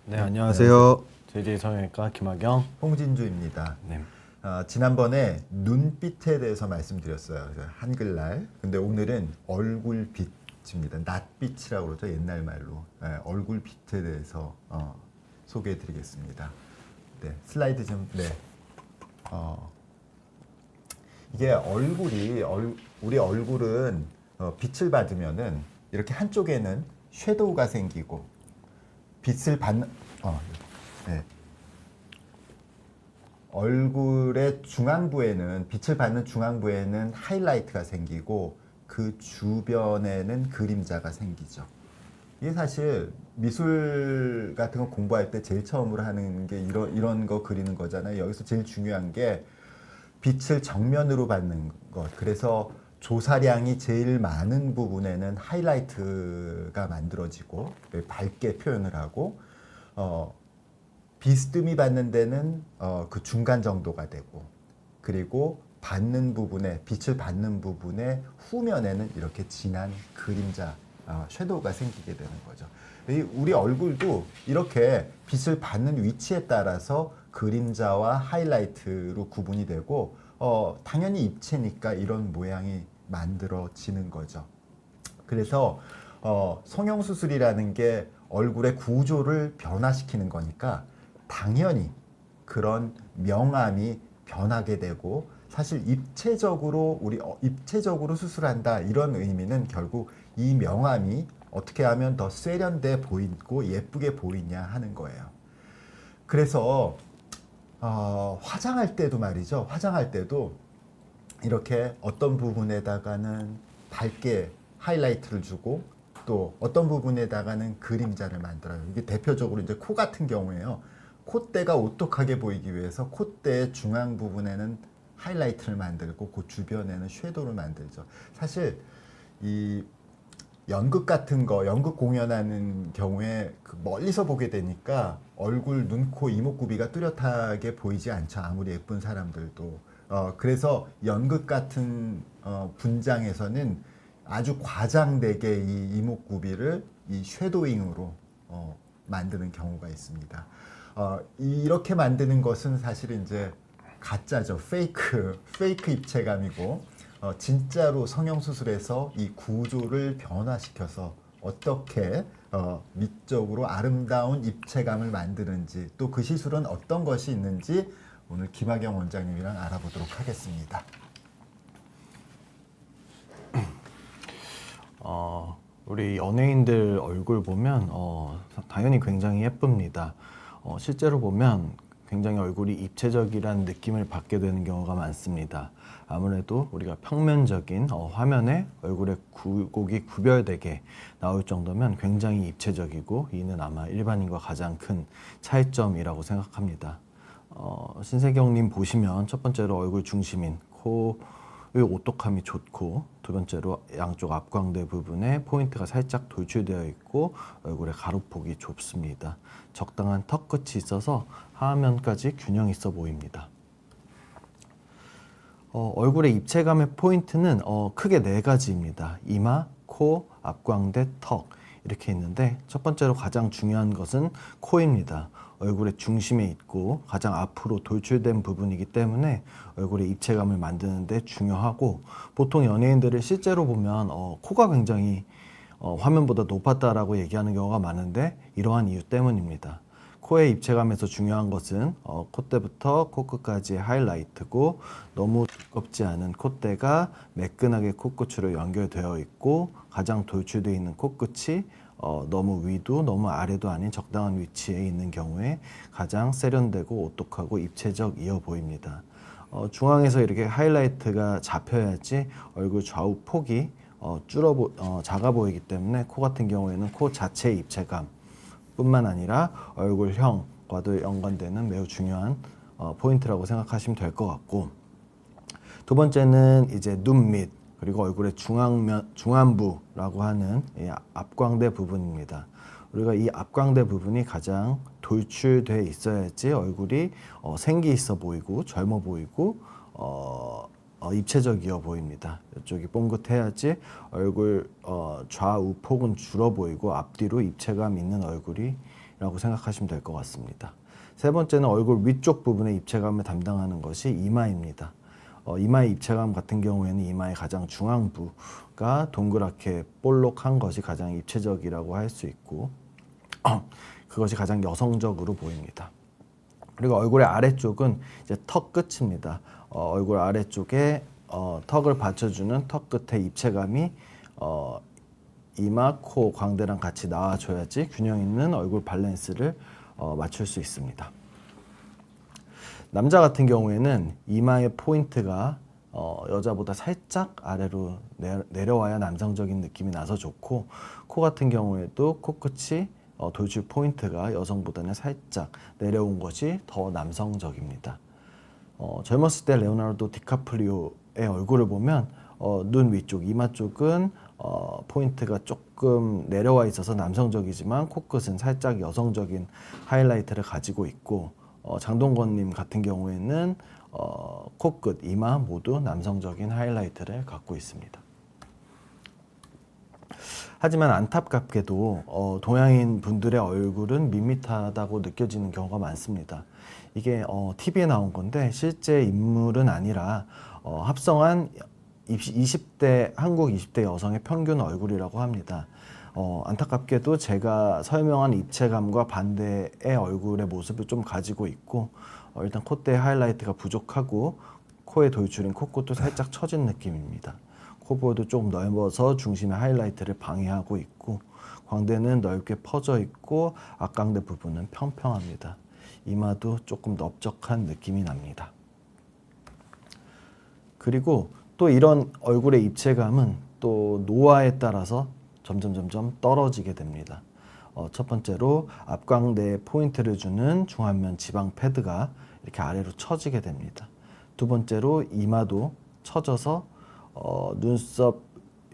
네, 안녕하세요. JJ 성형외과 김학영. 홍진주입니다. 네. 지난번에 눈빛에 대해서 말씀드렸어요. 그래서 한글날. 근데 오늘은 얼굴빛입니다. 낯빛이라고 그러죠. 옛날 말로. 얼굴빛에 대해서 소개해드리겠습니다. 네, 슬라이드 좀. 네. 이게 우리 얼굴은 빛을 받으면은 이렇게 한쪽에는 섀도우가 생기고 빛을 받는 네. 얼굴의 중앙부에는 빛을 받는 중앙부에는 하이라이트가 생기고 그 주변에는 그림자가 생기죠. 이게 사실 미술 같은 거 공부할 때 제일 처음으로 하는 게 이런 거 그리는 거잖아요. 여기서 제일 중요한 게 빛을 정면으로 받는 것. 그래서 조사량이 제일 많은 부분에는 하이라이트가 만들어지고 밝게 표현을 하고 비스듬히 받는 데는 그 중간 정도가 되고 그리고 받는 부분에 빛을 받는 부분에 후면에는 이렇게 진한 그림자 섀도우가 생기게 되는 거죠. 우리 얼굴도 이렇게 빛을 받는 위치에 따라서 그림자와 하이라이트로 구분이 되고 당연히 입체니까 이런 모양이 만들어지는 거죠. 그래서 성형수술이라는 게 얼굴의 구조를 변화시키는 거니까 당연히 그런 명암이 변하게 되고 사실 입체적으로 입체적으로 수술한다 이런 의미는 결국 이 명암이 어떻게 하면 더 세련돼 보이고 예쁘게 보이냐 하는 거예요. 그래서 화장할 때도 말이죠. 화장할 때도 이렇게 어떤 부분에다가는 밝게 하이라이트를 주고 또 어떤 부분에다가는 그림자를 만들어요. 이게 대표적으로 이제 코 같은 경우에요. 콧대가 오똑하게 보이기 위해서 콧대의 중앙 부분에는 하이라이트를 만들고 그 주변에는 섀도우를 만들죠. 사실 이 연극 같은 거, 연극 공연하는 경우에 그 멀리서 보게 되니까 얼굴, 눈, 코, 이목구비가 뚜렷하게 보이지 않죠. 아무리 예쁜 사람들도. 그래서 연극 같은 분장에서는 아주 과장되게 이 이목구비를 이 쉐도잉으로 만드는 경우가 있습니다. 이렇게 만드는 것은 사실 이제 가짜죠. 페이크 입체감이고 진짜로 성형수술에서 이 구조를 변화시켜서 어떻게 미적으로 아름다운 입체감을 만드는지 또 그 시술은 어떤 것이 있는지 오늘 김학영 원장님이랑 알아보도록 하겠습니다. 우리 연예인들 얼굴 보면 당연히 굉장히 예쁩니다. 실제로 보면 굉장히 얼굴이 입체적이라는 느낌을 받게 되는 경우가 많습니다. 아무래도 우리가 평면적인 화면에 얼굴의 굴곡이 구별되게 나올 정도면 굉장히 입체적이고 이는 아마 일반인과 가장 큰 차이점이라고 생각합니다. 신세경님 보시면 첫 번째로 얼굴 중심인 코의 오똑함이 좋고 두 번째로 양쪽 앞광대 부분에 포인트가 살짝 돌출되어 있고 얼굴의 가로폭이 좁습니다. 적당한 턱 끝이 있어서 하면까지 균형 있어 보입니다. 얼굴의 입체감의 포인트는 크게 네 가지입니다. 이마, 코, 앞광대, 턱 이렇게 있는데 첫 번째로 가장 중요한 것은 코입니다. 얼굴의 중심에 있고 가장 앞으로 돌출된 부분이기 때문에 얼굴의 입체감을 만드는 데 중요하고 보통 연예인들을 실제로 보면 코가 굉장히 화면보다 높았다라고 얘기하는 경우가 많은데 이러한 이유 때문입니다. 코의 입체감에서 중요한 것은 콧대부터 코끝까지의 하이라이트고 너무 두껍지 않은 콧대가 매끈하게 코끝으로 연결되어 있고 가장 돌출되어 있는 코끝이 너무 위도 너무 아래도 아닌 적당한 위치에 있는 경우에 가장 세련되고 오똑하고 입체적이어 보입니다. 중앙에서 이렇게 하이라이트가 잡혀야지 얼굴 좌우 폭이 작아 보이기 때문에 코 같은 경우에는 코 자체의 입체감 뿐만 아니라 얼굴형과도 연관되는 매우 중요한 포인트라고 생각하시면 될 것 같고 두 번째는 이제 눈 밑 그리고 얼굴의 중안부라고 하는 이 앞광대 부분입니다. 우리가 이 앞광대 부분이 가장 돌출돼 있어야지 얼굴이 생기 있어 보이고 젊어 보이고 입체적이어 보입니다. 이쪽이 뽕긋해야지 얼굴 좌우 폭은 줄어 보이고 앞뒤로 입체감 있는 얼굴이 라고 생각하시면 될 것 같습니다. 세 번째는 얼굴 위쪽 부분의 입체감을 담당하는 것이 이마입니다. 이마의 입체감 같은 경우에는 이마의 가장 중앙부가 동그랗게 볼록한 것이 가장 입체적이라고 할 수 있고 그것이 가장 여성적으로 보입니다. 그리고 얼굴의 아래쪽은 이제 턱 끝입니다. 얼굴 아래쪽에 턱을 받쳐주는 턱 끝의 입체감이 이마, 코, 광대랑 같이 나와줘야지 균형 있는 얼굴 밸런스를 맞출 수 있습니다. 남자 같은 경우에는 이마의 포인트가 여자보다 살짝 아래로 내려와야 남성적인 느낌이 나서 좋고, 코 같은 경우에도 코끝이 돌출 포인트가 여성보다는 살짝 내려온 것이 더 남성적입니다. 젊었을 때 레오나르도 디카프리오의 얼굴을 보면 눈 위쪽, 이마 쪽은 포인트가 조금 내려와 있어서 남성적이지만 코끝은 살짝 여성적인 하이라이트를 가지고 있고, 장동건님 같은 경우에는 코끝, 이마 모두 남성적인 하이라이트를 갖고 있습니다. 하지만 안타깝게도 동양인 분들의 얼굴은 밋밋하다고 느껴지는 경우가 많습니다. 이게 TV에 나온 건데 실제 인물은 아니라 합성한 20대 한국 20대 여성의 평균 얼굴이라고 합니다. 안타깝게도 제가 설명한 입체감과 반대의 얼굴의 모습을 좀 가지고 있고, 일단 콧대 하이라이트가 부족하고 코에 돌출인 코끝도 살짝 처진 느낌입니다. 코보도 조금 넓어서 중심의 하이라이트를 방해하고 있고, 광대는 넓게 퍼져 있고 앞광대 부분은 평평합니다. 이마도 조금 넓적한 느낌이 납니다. 그리고 또 이런 얼굴의 입체감은 또 노화에 따라서 점점 떨어지게 됩니다. 첫 번째로 앞광대에 포인트를 주는 중안면 지방 패드가 이렇게 아래로 처지게 됩니다. 두 번째로 이마도 처져서 눈썹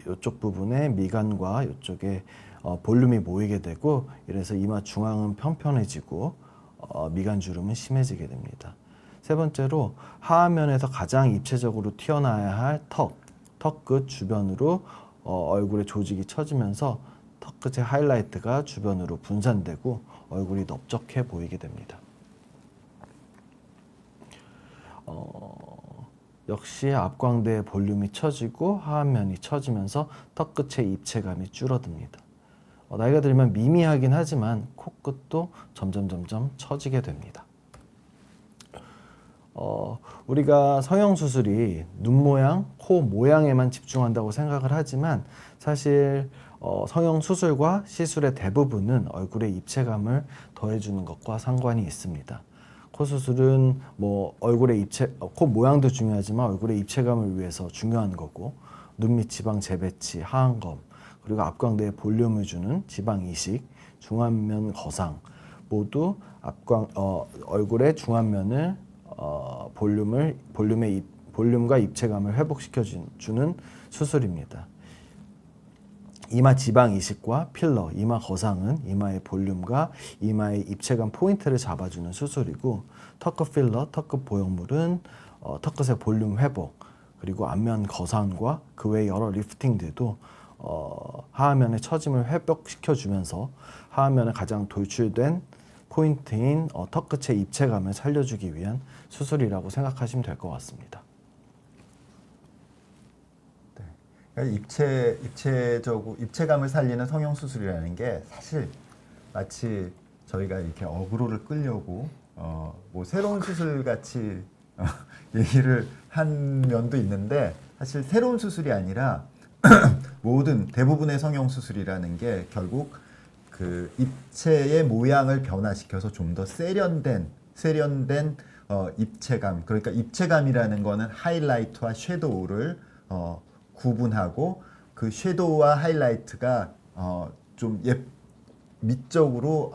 이쪽 부분에 미간과 이쪽에 볼륨이 모이게 되고, 이래서 이마 중앙은 평평해지고 미간 주름은 심해지게 됩니다. 세 번째로 하안면에서 가장 입체적으로 튀어나와야 할 턱 끝 주변으로 얼굴의 조직이 처지면서 턱 끝의 하이라이트가 주변으로 분산되고 얼굴이 넓적해 보이게 됩니다. 역시 앞광대의 볼륨이 처지고 하안면이 처지면서 턱 끝의 입체감이 줄어듭니다. 나이가 들면 미미하긴 하지만 코끝도 점점 처지게 됩니다. 우리가 성형수술이 눈 모양, 코 모양에만 집중한다고 생각을 하지만 사실 성형수술과 시술의 대부분은 얼굴의 입체감을 더해주는 것과 상관이 있습니다. 코 수술은 뭐 얼굴의 코 모양도 중요하지만 얼굴의 입체감을 위해서 중요한 거고, 눈 밑 지방 재배치, 하안검, 그리고 앞광대에 볼륨을 주는 지방 이식, 중안면 거상 모두 얼굴의 중안면을 볼륨과 입체감을 회복시켜 주는 수술입니다. 이마 지방 이식과 필러, 이마 거상은 이마의 볼륨과 이마의 입체감 포인트를 잡아주는 수술이고, 턱끝 필러, 턱끝 보형물은 턱끝의 볼륨 회복, 그리고 안면 거상과 그 외 여러 리프팅들도 하안면의 처짐을 회복시켜 주면서 하안면에 가장 돌출된 포인트인 턱끝의 입체감을 살려주기 위한 수술이라고 생각하시면 될 것 같습니다. 네. 그러니까 입체감을 살리는 성형 수술이라는 게 사실 마치 저희가 이렇게 어그로를 끌려고 뭐 새로운 수술 같이 얘기를 한 면도 있는데, 사실 새로운 수술이 아니라 대부분의 성형 수술이라는 게 결국 그 입체의 모양을 변화시켜서 좀 더 세련된 입체감, 그러니까 입체감이라는 거는 하이라이트와 섀도우를 구분하고, 그 섀도우와 하이라이트가 좀 미적으로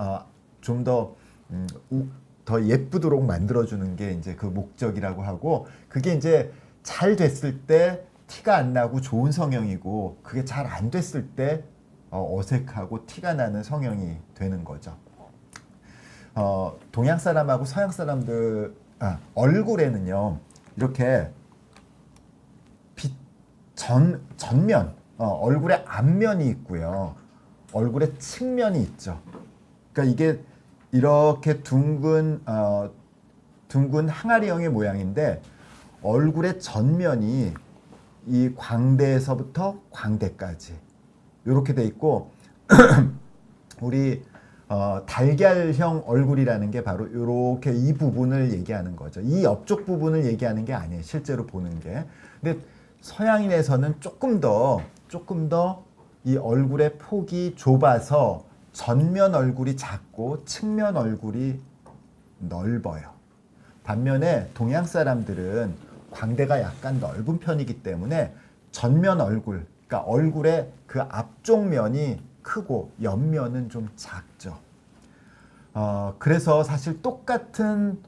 좀 더 예쁘도록 만들어주는 게 이제 그 목적이라고 하고, 그게 이제 잘 됐을 때 티가 안 나고 좋은 성형이고, 그게 잘 안 됐을 때 어색하고 티가 나는 성형이 되는 거죠. 동양 사람하고 서양 사람들 얼굴에는요 이렇게 전면, 얼굴의 앞면이 있고요, 얼굴의 측면이 있죠. 그러니까 이게 이렇게 둥근 항아리형의 모양인데 얼굴의 전면이 이 광대에서부터 광대까지 이렇게 돼 있고 우리 달걀형 얼굴이라는 게 바로 이렇게 이 부분을 얘기하는 거죠. 이 옆쪽 부분을 얘기하는 게 아니에요. 실제로 보는 게. 근데 서양인에서는 조금 더 이 얼굴의 폭이 좁아서 전면 얼굴이 작고 측면 얼굴이 넓어요. 반면에 동양 사람들은 광대가 약간 넓은 편이기 때문에 전면 얼굴, 그러니까 얼굴의 그 앞쪽 면이 크고 옆면은 좀 작죠. 그래서 사실 똑같은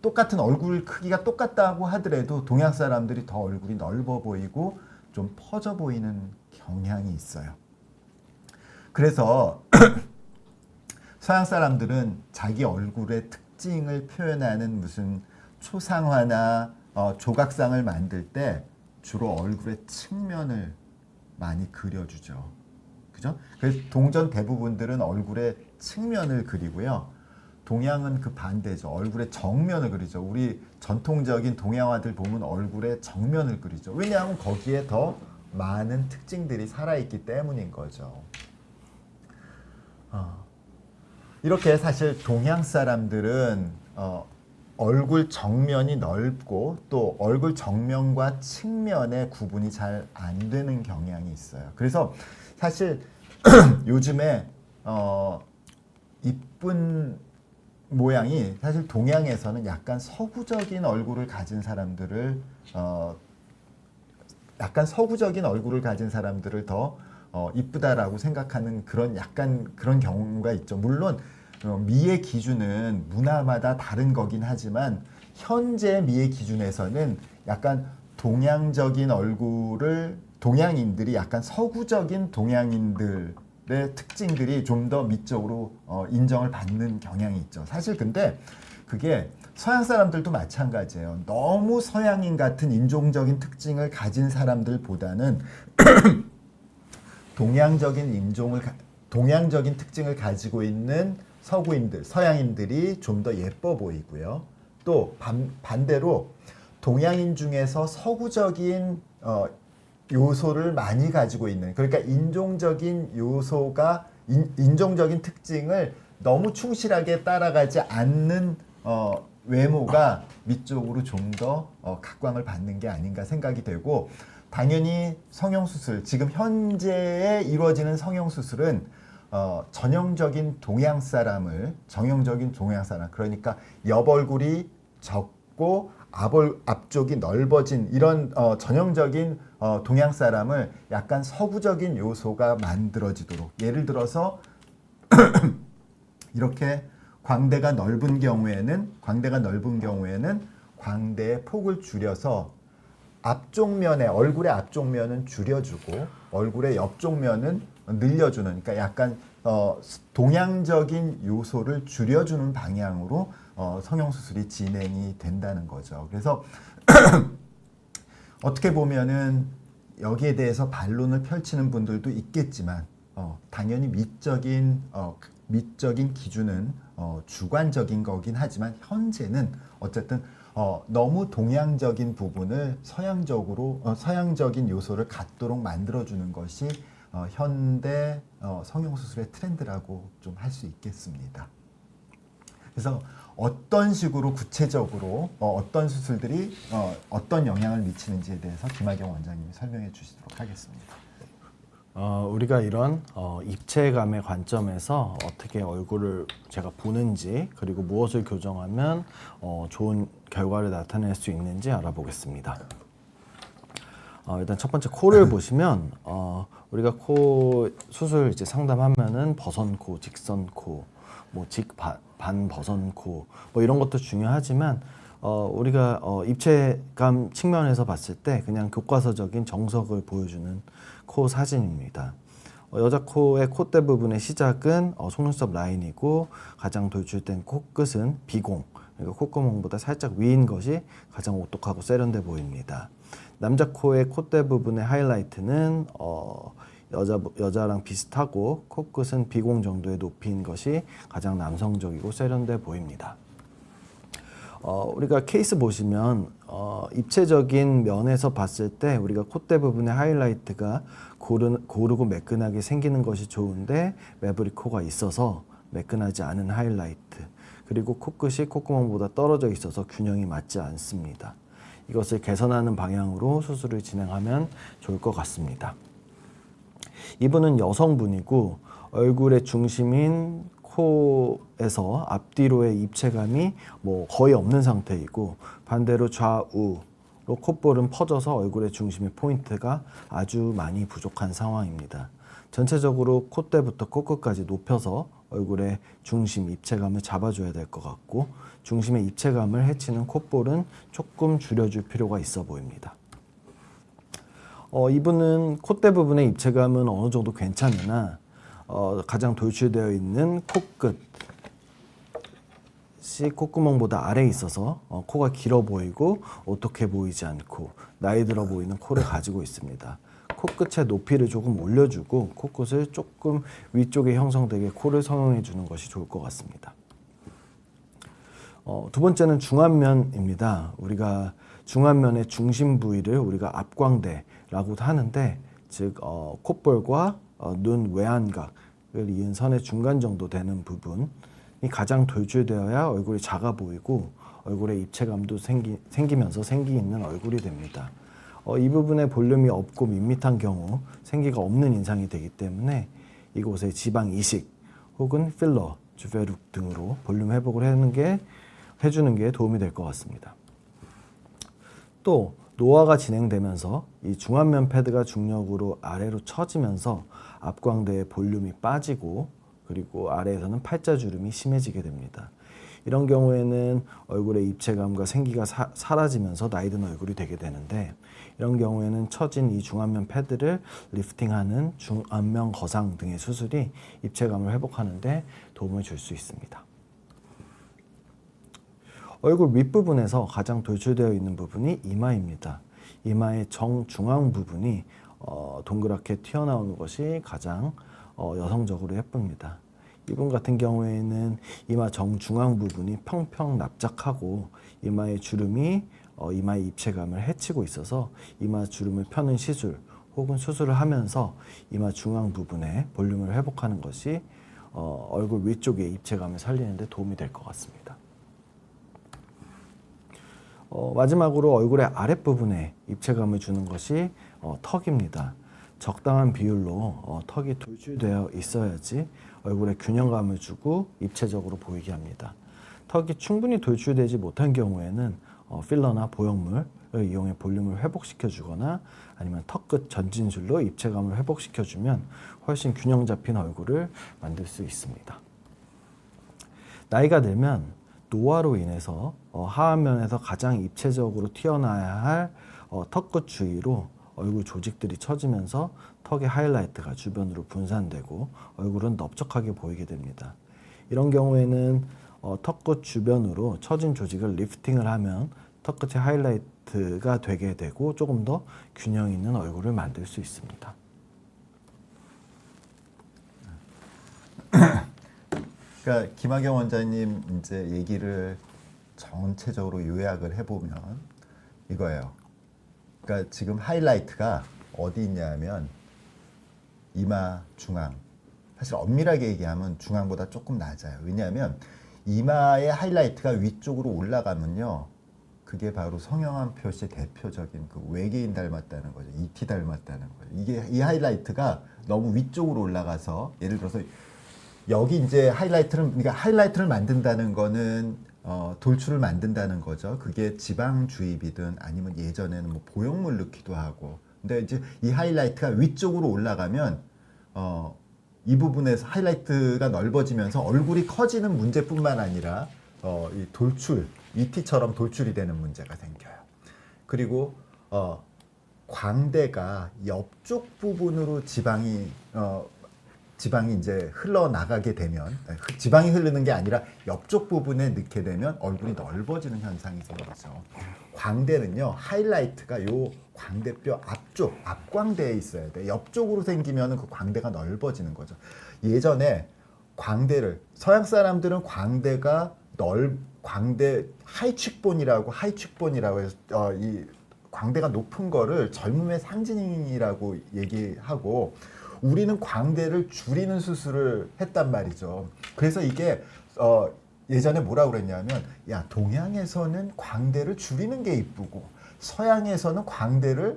똑같은 얼굴 크기가 똑같다고 하더라도 동양 사람들이 더 얼굴이 넓어 보이고 좀 퍼져 보이는 경향이 있어요. 그래서 서양 사람들은 자기 얼굴의 특징을 표현하는 무슨 초상화나 조각상을 만들 때 주로 얼굴의 측면을 많이 그려주죠. 그죠? 그래서 동전 대부분들은 얼굴의 측면을 그리고요. 동양은 그 반대죠. 얼굴의 정면을 그리죠. 우리 전통적인 동양화들 보면 얼굴의 정면을 그리죠. 왜냐하면 거기에 더 많은 특징들이 살아있기 때문인 거죠. 이렇게 사실 동양 사람들은 얼굴 정면이 넓고 또 얼굴 정면과 측면의 구분이 잘 안 되는 경향이 있어요. 그래서 사실 요즘에 이쁜 모양이 사실 동양에서는 약간 서구적인 얼굴을 가진 사람들을 더 이쁘다라고 생각하는 그런 약간 그런 경우가 있죠. 물론 미의 기준은 문화마다 다른 거긴 하지만 현재 미의 기준에서는 약간 동양적인 얼굴을 동양인들이 약간 서구적인 동양인들의 특징들이 좀 더 미적으로 인정을 받는 경향이 있죠. 사실 근데 그게 서양 사람들도 마찬가지예요. 너무 서양인 같은 인종적인 특징을 가진 사람들보다는 동양적인 특징을 가지고 있는 서양인들이 좀 더 예뻐 보이고요. 또 반대로 동양인 중에서 서구적인 요소를 많이 가지고 있는, 그러니까 인종적인 특징을 너무 충실하게 따라가지 않는 외모가 미적으로 좀 더 각광을 받는 게 아닌가 생각이 되고, 당연히 성형수술, 지금 현재에 이루어지는 성형수술은 전형적인 동양 사람, 그러니까 옆얼굴이 적고 앞쪽이 넓어진 이런 전형적인 동양 사람을 약간 서구적인 요소가 만들어지도록, 예를 들어서 이렇게 광대가 넓은 경우에는 광대의 폭을 줄여서 얼굴의 앞쪽 면은 줄여주고 얼굴의 옆쪽 면은 늘려주는, 그러니까 약간 동양적인 요소를 줄여주는 방향으로 성형수술이 진행이 된다는 거죠. 그래서 어떻게 보면은 여기에 대해서 반론을 펼치는 분들도 있겠지만 당연히 미적인 기준은 주관적인 거긴 하지만 현재는 어쨌든 너무 동양적인 부분을 서양적인 요소를 갖도록 만들어주는 것이 현대 성형수술의 트렌드라고 좀 할 수 있겠습니다. 그래서 어떤 식으로 구체적으로 어떤 수술들이 어떤 영향을 미치는지에 대해서 김학영 원장님이 설명해 주시도록 하겠습니다. 우리가 이런 입체감의 관점에서 어떻게 얼굴을 제가 보는지, 그리고 무엇을 교정하면 좋은 결과를 나타낼 수 있는지 알아보겠습니다. 일단 첫 번째 코를 보시면 우리가 코 수술 이제 상담하면은 버선코, 직선코, 뭐 반 버선코, 뭐 이런 것도 중요하지만 우리가 입체감 측면에서 봤을 때 그냥 교과서적인 정석을 보여주는 코 사진입니다. 여자 코의 콧대 부분의 시작은 속눈썹 라인이고 가장 돌출된 코끝은 비공, 그러니까 콧구멍보다 살짝 위인 것이 가장 오똑하고 세련돼 보입니다. 남자 코의 콧대 부분의 하이라이트는 여자랑 비슷하고 코끝은 비공 정도의 높이인 것이 가장 남성적이고 세련돼 보입니다. 우리가 케이스 보시면 입체적인 면에서 봤을 때 우리가 콧대 부분의 하이라이트가 고르고 매끈하게 생기는 것이 좋은데 매부리 코가 있어서 매끈하지 않은 하이라이트, 그리고 코끝이 콧구멍보다 떨어져 있어서 균형이 맞지 않습니다. 이것을 개선하는 방향으로 수술을 진행하면 좋을 것 같습니다. 이분은 여성분이고 얼굴의 중심인 코에서 앞뒤로의 입체감이 거의 없는 상태이고, 반대로 좌우로 콧볼은 퍼져서 얼굴의 중심의 포인트가 아주 많이 부족한 상황입니다. 전체적으로 콧대부터 코끝까지 높여서 얼굴의 중심 입체감을 잡아줘야 될 것 같고, 중심의 입체감을 해치는 콧볼은 조금 줄여줄 필요가 있어 보입니다. 이분은 콧대 부분의 입체감은 어느 정도 괜찮으나 가장 돌출되어 있는 코끝이 콧구멍보다 아래에 있어서 코가 길어 보이고 어떻게 보이지 않고 나이 들어 보이는 코를 가지고 있습니다. 코끝의 높이를 조금 올려주고 코끝을 조금 위쪽에 형성되게 코를 성형해 주는 것이 좋을 것 같습니다. 두 번째는 중안면입니다. 우리가 중안면의 중심 부위를 우리가 앞광대라고도 하는데, 즉 콧볼과 눈 외안각을 이은 선의 중간 정도 되는 부분이 가장 돌출되어야 얼굴이 작아 보이고 얼굴에 입체감도 생기면서 생기 있는 얼굴이 됩니다. 이 부분에 볼륨이 없고 밋밋한 경우 생기가 없는 인상이 되기 때문에 이곳에 지방 이식 혹은 필러, 주베룩 등으로 볼륨 회복을 해주는 게 도움이 될 것 같습니다. 또 노화가 진행되면서 이 중안면 패드가 중력으로 아래로 처지면서 앞광대의 볼륨이 빠지고, 그리고 아래에서는 팔자주름이 심해지게 됩니다. 이런 경우에는 얼굴의 입체감과 생기가 사라지면서 나이든 얼굴이 되게 되는데, 이런 경우에는 처진 이 중안면 패드를 리프팅하는 중안면 거상 등의 수술이 입체감을 회복하는 데 도움을 줄 수 있습니다. 얼굴 윗부분에서 가장 돌출되어 있는 부분이 이마입니다. 이마의 정중앙 부분이 동그랗게 튀어나오는 것이 가장 여성적으로 예쁩니다. 이분 같은 경우에는 이마 정중앙 부분이 평평 납작하고 이마의 주름이 이마의 입체감을 해치고 있어서 이마 주름을 펴는 시술 혹은 수술을 하면서 이마 중앙 부분에 볼륨을 회복하는 것이 얼굴 위쪽의 입체감을 살리는 데 도움이 될 것 같습니다. 마지막으로 얼굴의 아랫부분에 입체감을 주는 것이 턱입니다. 적당한 비율로 턱이 돌출되어 있어야지 얼굴에 균형감을 주고 입체적으로 보이게 합니다. 턱이 충분히 돌출되지 못한 경우에는 필러나 보형물을 이용해 볼륨을 회복시켜 주거나 아니면 턱끝 전진술로 입체감을 회복시켜 주면 훨씬 균형 잡힌 얼굴을 만들 수 있습니다. 나이가 들면 노화로 인해서 하안면에서 가장 입체적으로 튀어나와야 할 턱끝 주위로 얼굴 조직들이 처지면서 턱의 하이라이트가 주변으로 분산되고 얼굴은 넓적하게 보이게 됩니다. 이런 경우에는 턱끝 주변으로 처진 조직을 리프팅을 하면 턱끝의 하이라이트가 되게 되고 조금 더 균형 있는 얼굴을 만들 수 있습니다. 그러니까 김학영 원장님 이제 얘기를 전체적으로 요약을 해보면 이거예요. 그러니까 지금 하이라이트가 어디 있냐면 이마 중앙. 사실 엄밀하게 얘기하면 중앙보다 조금 낮아요. 왜냐하면 이마의 하이라이트가 위쪽으로 올라가면요, 그게 바로 성형한 표시의 대표적인 그 외계인 닮았다는 거죠. ET 닮았다는 거예요. 이게 이 하이라이트가 너무 위쪽으로 올라가서, 예를 들어서 여기 이제 그러니까 하이라이트를 만든다는 거는 돌출을 만든다는 거죠. 그게 지방 주입이든 아니면 예전에는 뭐 보형물 넣기도 하고. 근데 이제 이 하이라이트가 위쪽으로 올라가면 이 부분에서 하이라이트가 넓어지면서 얼굴이 커지는 문제뿐만 아니라 이 돌출, ET처럼 돌출이 되는 문제가 생겨요. 그리고 광대가 옆쪽 부분으로 지방이 지방이 이제 흘러나가게 되면 지방이 흐르는 게 아니라 옆쪽 부분에 넣게 되면 얼굴이 넓어지는 현상이 생기죠. 광대는요 하이라이트가 요 광대뼈 앞쪽 앞광대에 있어야 돼. 옆쪽으로 생기면 그 광대가 넓어지는 거죠. 예전에 광대를 서양 사람들은 광대가 광대 하이축본이라고 해서 이 광대가 높은 거를 젊음의 상징이라고 얘기하고 우리는 광대를 줄이는 수술을 했단 말이죠. 그래서 이게 예전에 뭐라고 그랬냐면 야 동양에서는 광대를 줄이는 게 이쁘고 서양에서는 광대가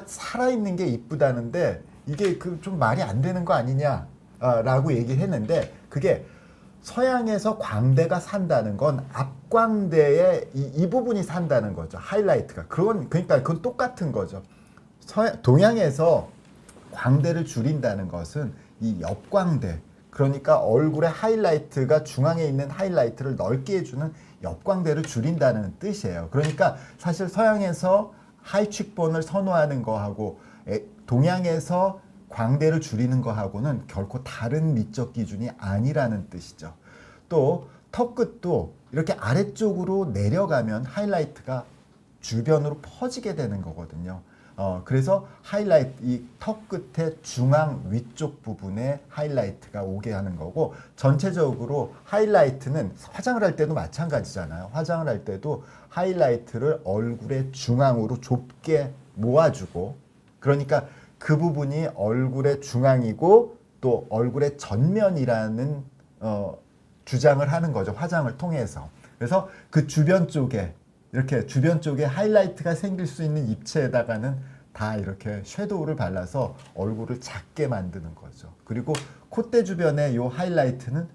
살아있는 게 이쁘다는데 이게 그 좀 말이 안 되는 거 아니냐라고 얘기했는데 그게 서양에서 광대가 산다는 건 앞광대의 이 부분이 산다는 거죠. 하이라이트가. 그러니까 그건 똑같은 거죠. 동양에서 광대를 줄인다는 것은 이 옆광대, 그러니까 얼굴의 하이라이트가 중앙에 있는 하이라이트를 넓게 해주는 옆광대를 줄인다는 뜻이에요. 그러니까 사실 서양에서 하이축본을 선호하는 거하고 동양에서 광대를 줄이는 거하고는 결코 다른 미적 기준이 아니라는 뜻이죠. 또 턱끝도 이렇게 아래쪽으로 내려가면 하이라이트가 주변으로 퍼지게 되는 거거든요. 그래서 이 턱끝의 중앙 위쪽 부분에 하이라이트가 오게 하는 거고 전체적으로 하이라이트는 화장을 할 때도 마찬가지잖아요. 화장을 할 때도 하이라이트를 얼굴의 중앙으로 좁게 모아주고 그러니까 그 부분이 얼굴의 중앙이고 또 얼굴의 전면이라는 주장을 하는 거죠. 화장을 통해서. 그래서 그 주변 쪽에 이렇게 주변 쪽에 하이라이트가 생길 수 있는 입체에다가는 다 이렇게 섀도우를 발라서 얼굴을 작게 만드는 거죠. 그리고 콧대 주변에 이 하이라이트는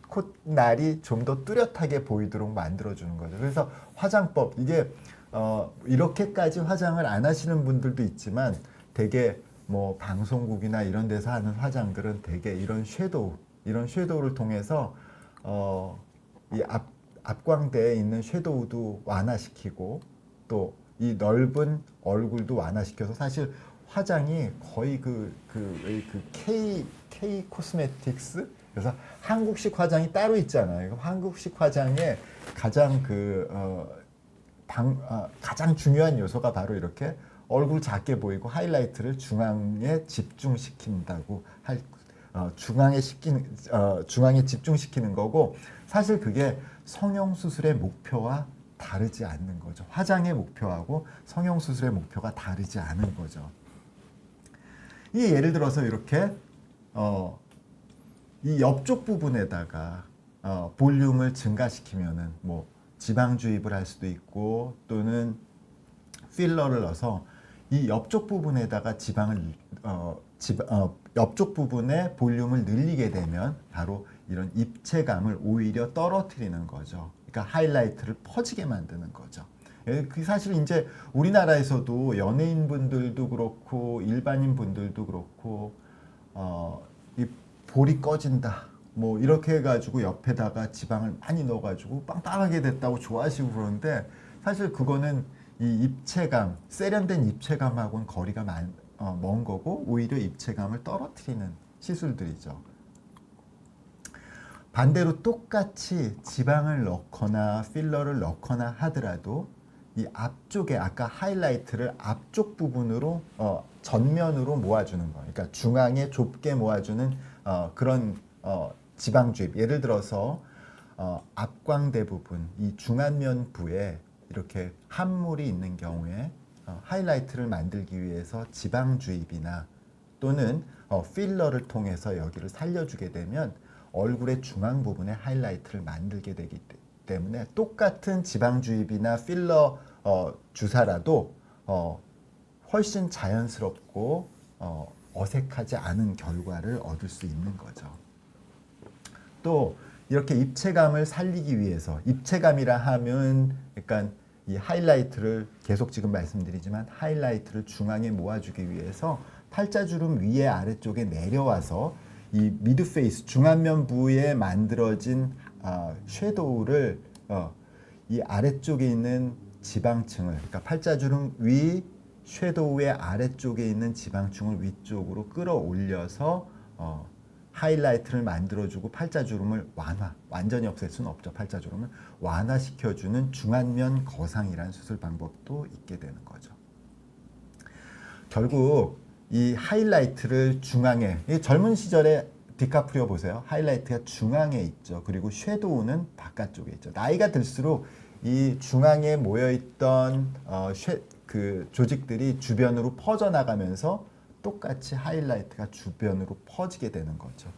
콧날이 좀 더 뚜렷하게 보이도록 만들어주는 거죠. 그래서 화장법 이게 이렇게까지 화장을 안 하시는 분들도 있지만 되게 뭐 방송국이나 이런 데서 하는 화장들은 되게 이런 섀도우를 통해서 이 앞광대에 있는 섀도우도 완화시키고 또 이 넓은 얼굴도 완화시켜서 사실 화장이 거의 K 코스메틱스 그래서 한국식 화장이 따로 있잖아요. 한국식 화장의 가장 중요한 요소가 바로 이렇게 얼굴 작게 보이고 하이라이트를 중앙에 집중시킨다고 중앙에 집중시키는 거고 사실 그게 성형수술의 목표와 다르지 않는 거죠. 화장의 목표하고 성형수술의 목표가 다르지 않은 거죠. 이 예를 들어서 이렇게 이 옆쪽 부분에다가 볼륨을 증가시키면은 뭐 지방 주입을 할 수도 있고 또는 필러를 넣어서 이 옆쪽 부분에다가 옆쪽 부분의 볼륨을 늘리게 되면 바로 이런 입체감을 오히려 떨어뜨리는 거죠. 그러니까 하이라이트를 퍼지게 만드는 거죠. 그 사실 이제 우리나라에서도 연예인분들도 그렇고 일반인 분들도 그렇고 이 볼이 꺼진다. 뭐 이렇게 해가지고 옆에다가 지방을 많이 넣어가지고 빵빵하게 됐다고 좋아하시고 그러는데 사실 그거는 이 입체감, 세련된 입체감하고는 거리가 먼 거고 오히려 입체감을 떨어뜨리는 시술들이죠. 반대로 똑같이 지방을 넣거나 필러를 넣거나 하더라도 이 앞쪽에 아까 하이라이트를 앞쪽 부분으로 전면으로 모아주는 거. 그러니까 중앙에 좁게 모아주는 그런 지방 주입. 예를 들어서 앞광대 부분, 이 중안면 부에 이렇게 함몰이 있는 경우에 하이라이트를 만들기 위해서 지방 주입이나 또는 필러를 통해서 여기를 살려주게 되면 얼굴의 중앙 부분에 하이라이트를 만들게 되기 때문에 똑같은 지방 주입이나 필러 주사라도 훨씬 자연스럽고 어색하지 않은 결과를 얻을 수 있는 거죠. 또 이렇게 입체감을 살리기 위해서 입체감이라 하면 그러니까 이 하이라이트를 계속 지금 말씀드리지만 하이라이트를 중앙에 모아주기 위해서 팔자주름 위에 아래쪽에 내려와서 이 미드페이스 중안면 부에 만들어진 섀도우를 이 아래쪽에 있는 지방층을 그러니까 팔자주름 위 섀도우의 아래쪽에 있는 지방층을 위쪽으로 끌어올려서 하이라이트를 만들어주고 팔자주름을 완전히 없앨 수는 없죠. 팔자주름을 완화시켜주는 중안면 거상이라는 수술 방법도 있게 되는 거죠. 결국 이 하이라이트를 중앙에, 젊은 시절에 디카프리오 보세요. 하이라이트가 중앙에 있죠. 그리고 섀도우는 바깥쪽에 있죠. 나이가 들수록 이 중앙에 모여있던 그 조직들이 주변으로 퍼져나가면서 똑같이 하이라이트가 주변으로 퍼지게 되는 거죠.